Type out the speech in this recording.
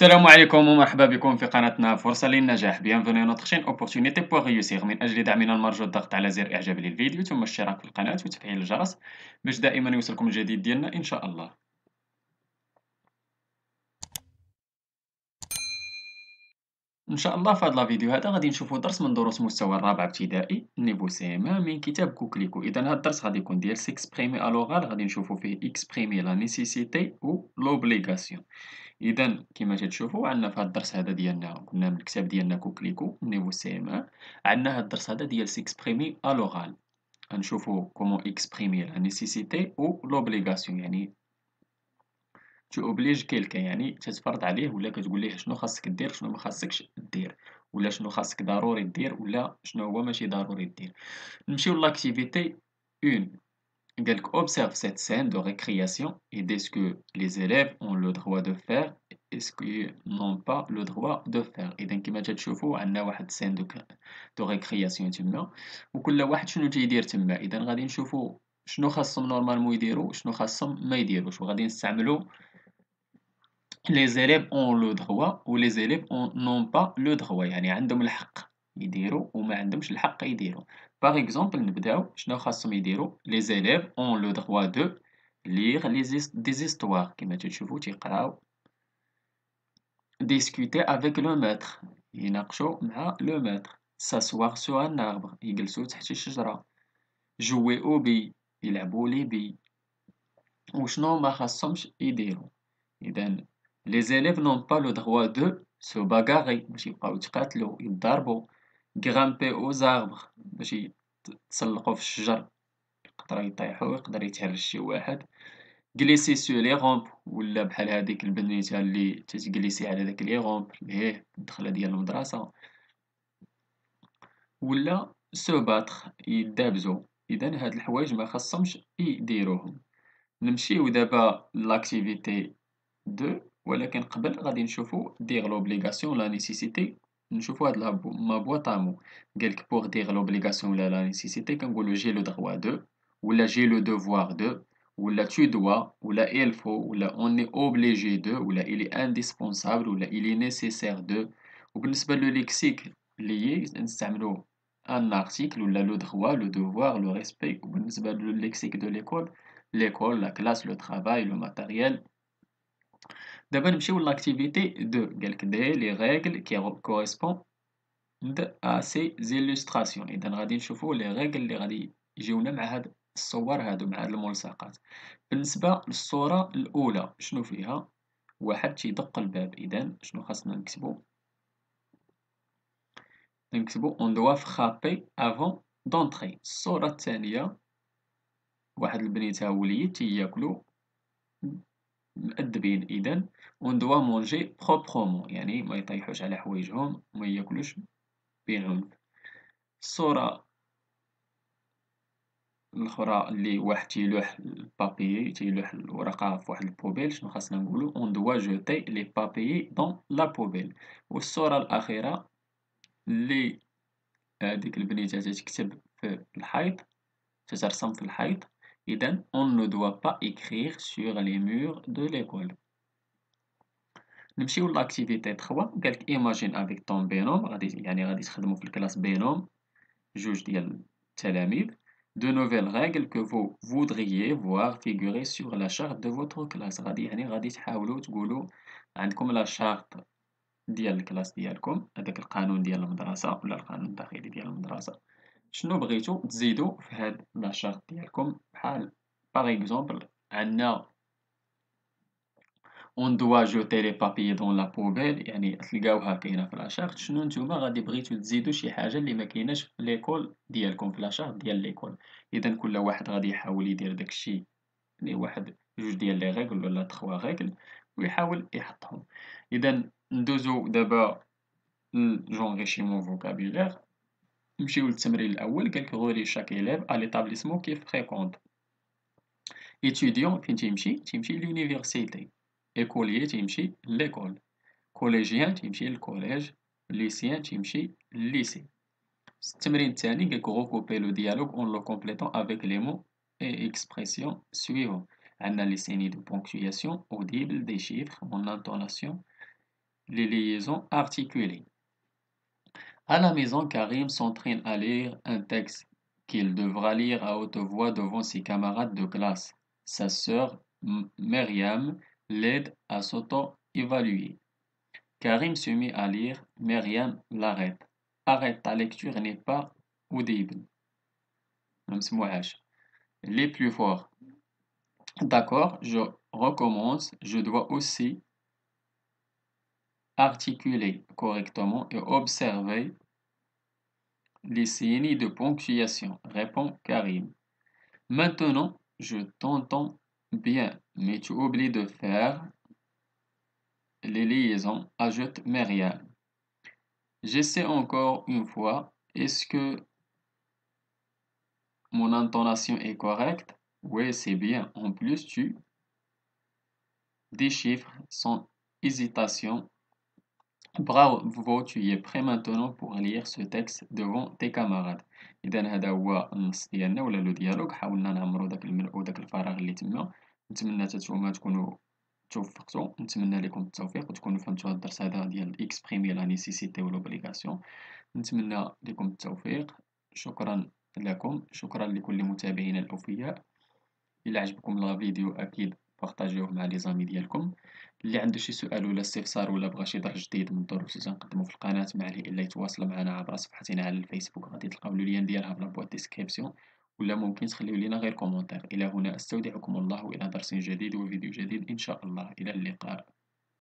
السلام عليكم ومرحبا بكم في قناتنا فرصة للنجاح. Bienvenue à notre chaîne Opportunité pour réussir. من أجل دعمنا المرجو الضغط على زر إعجاب للفيديو ثم الاشتراك في القناة وتفعيل الجرس باش دائما يوصلكم الجديد ديالنا إن شاء الله. إن شاء الله في هذا الفيديو هذا غادي نشوفوا درس من دروس مستوى الرابع ابتدائي نيفو سي ام من كتاب كوكليكو. إذا هذا الدرس غادي يكون ديال سيكسبريمي ألوغال، غادي نشوفوا فيه اكسبريمي لا نيسيسيتي و لوبليغاسيون. إذا كما تشوفوا عندنا في هذا الدرس هذا ديالنا قلنا من الكتاب ديالنا كوكليكو نيفو سي ام 1 عندنا هذا الدرس هذا ديال سيكسبريمي ألوغال. غنشوفوا كومون اكسبريمي لا نيسيسيتي و لوبليغاسيون، يعني تو اوبليج كيلكان، يعني تتفرض عليه ولا كتقول ليه شنو خاصك دير شنو ما خاصكش دير، ولا شنو خاصك ضروري دير ولا شنو هو ماشي ضروري دير. نمشيو لاكتيفيتي 1. قال لك observe cette scène de récréation et dis ce que les élèves ont le droit de faire et ce qu'ils n'ont pas le droit de faire. إذا كما تشوفوا عندنا واحد scène de récréation تما، وكل واحد شنو تيدير تما. إذا غادي نشوفوا شنو خاصهم نورمالمون يديروا وشنو خاصهم ما يديروش، وغادي نستعملوا les élèves ont le droit و les élèves n'ont pas le droit، يعني عندهم الحق يديروا وما عندهمش الحق يديروا. باغ اكزومبل نبداو شنو خاصهم يديروا. les élèves ont le droit de lire des histoires كما تشوفوا تيقراو. discuter avec le maître يناقشوا مع le maître. s'asseoir sur un arbre يجلسوا تحت الشجرة. jouer au billes يلعبوا لي بي. وشنو ما خاصهمش يديروا. إذا les élèves n'ont pas le droit de se bagarrer باش يبقاو يتقاتلوا يتضاربوا. grimper aux arbres باش يتسلقوا في الشجر، يقدروا يطيحوا يقدر يتهرش شي واحد. glisser sur les rampes ولا بحال هاديك البنيته اللي تتجلسي على داك لي غومب اللي هي الدخله ديال المدرسه. ولا se battre يدابزوا. اذا هاد الحوايج ما خاصهمش يديروهم. نمشيو دابا لاكتيفيتي 2، ولكن قبل غادي نشوفوا dire l'obligation la nécessité. نشوفوا هاد ما بوطامو. قالك pour dire l'obligation ولا la nécessité كنقولوا j'ai le droit de ولا j'ai le devoir de ولا tu dois ولا il faut ولا on est obligé de ولا il est indispensable ولا il est nécessaire de. وبالنسبة للليكسيك اللي نستعملوا un article ولا le droit le devoir le respect. وبالنسبة للليكسيك de l'école la classe le travail le matériel. D'abord, نمشيو l'activité 2. قالك داير les règles qui correspondent à ces illustrations. إذا غادي نشوفوا les règles اللي غادي يجيونا مع هاد الصور هادو مع هاد الملصقات. بالنسبة للصورة الأولى شنو فيها؟ واحد تيدق الباب. إذا شنو خاصنا نكتبو on doit frapper avant d'entrer. الصورة الثانية واحد البنيتة والوليد تياكلو مأدبين. إذا on doit manger proprement، يعني ما يطيحوش على حوايجهم وما ياكلوش بعنف. الصورة الأخرى اللي واحد تيلوح البابيي تيلوح الورقة في واحد البوبيل، شنو خاصنا نقولو on doit jeter les papiers dans la poubelle. والصورة الأخيرة اللي هاديك البنيتة تتكتب في الحيط تترسم في الحيط. إذا on ne doit pas écrire sur les murs de l'école. نمشيو لاكتيفيتي 3. قالك imagine avec ton binôme، غادي تخدموا في الكلاس بينوم جوج ديال التلاميذ. de nouvelles règles que vous voudriez voir figurer sur la charte de votre classe. غادي تحاولوا تقولوا عندكم لا شارت ديال الكلاس ديالكم، هذاك القانون ديال المدرسة ولا القانون الداخلي ديال المدرسة، شنو بغيتو تزيدو في هاد لا شارت ديالكم. بحال باغ اكزومبل عندنا on doit jeter les papiers dans la poubelle، يعني تلقاوها كاينه في لاشارت. شنو نتوما غادي بغيتو تزيدو شي حاجه اللي ما كايناش في ليكول ديالكم في لاشارت ديال ليكول. اذا كل واحد غادي يحاول يدير داكشي اللي واحد جوج ديال لي ريغل ولا 3 ريغل ويحاول يحطهم. اذا ندوزو دابا للجونغيشيمون فوكابيلير. نمشيو للتمرين الاول. قالك غوري شاك élève à l'établissement qui fréquente. étudiant فين تيمشي لونيفرسيتي. écolier تيمشي ليكول. كوليجيان تيمشي للكوليج. ليسيان تيمشي لليسي. التمرين الثاني قالك regrouper le dialogue en le complétant avec les mots et expressions suivants. عندنا les signes de ponctuation audibles, des chiffres, mon intonation les liaisons articulées. À la maison, Karim s'entraîne à lire un texte qu'il devra lire à haute voix devant ses camarades de classe. Sa sœur, Myriam, l'aide à s'auto-évaluer. Karim se met à lire, Myriam l'arrête. Arrête, ta lecture n'est pas audible. Les plus forts. D'accord, je recommence. Je dois aussi articuler correctement et observer les signes de ponctuation, répond Karim. Maintenant, je t'entends bien, mais tu oublies de faire les liaisons, ajoute Myriam. J'essaie encore une fois. Est-ce que mon intonation est correcte? Oui, c'est bien. En plus, tu déchiffres sans hésitation. Bravo, tu es prêt maintenant pour lire ce texte devant tes camarades. إذا هذا هو النص ديالنا ولا لو ديالوغ، حاولنا نعمرو داك الملء وداك الفراغ اللي تما. نتمنى حتى نتوما تكونوا توفقتوا، نتمنى لكم التوفيق وتكونوا فهمتوا هذا الدرس هذا ديال اكسبريمي لا نيسيسيتي و لوبليغاسيون. نتمنى لكم التوفيق. شكرا لكم، شكرا لكل متابعينا الأوفياء. إلا عجبكم الفيديو أكيد بارطاجيوه مع لي زامي ديالكم. اللي عنده شي سؤال ولا استفسار ولا بغى شي درس جديد من الدروس اللي تنقدمو في القناة، ما عليه إلا يتواصل معنا عبر صفحتنا على الفيسبوك، غادي تلقاو اللين ديالها في لابوات ديسكريبسيون، ولا ممكن تخليو لينا غير كومونتير. إلى هنا أستودعكم الله، وإلى درس جديد وفيديو جديد إن شاء الله. إلى اللقاء.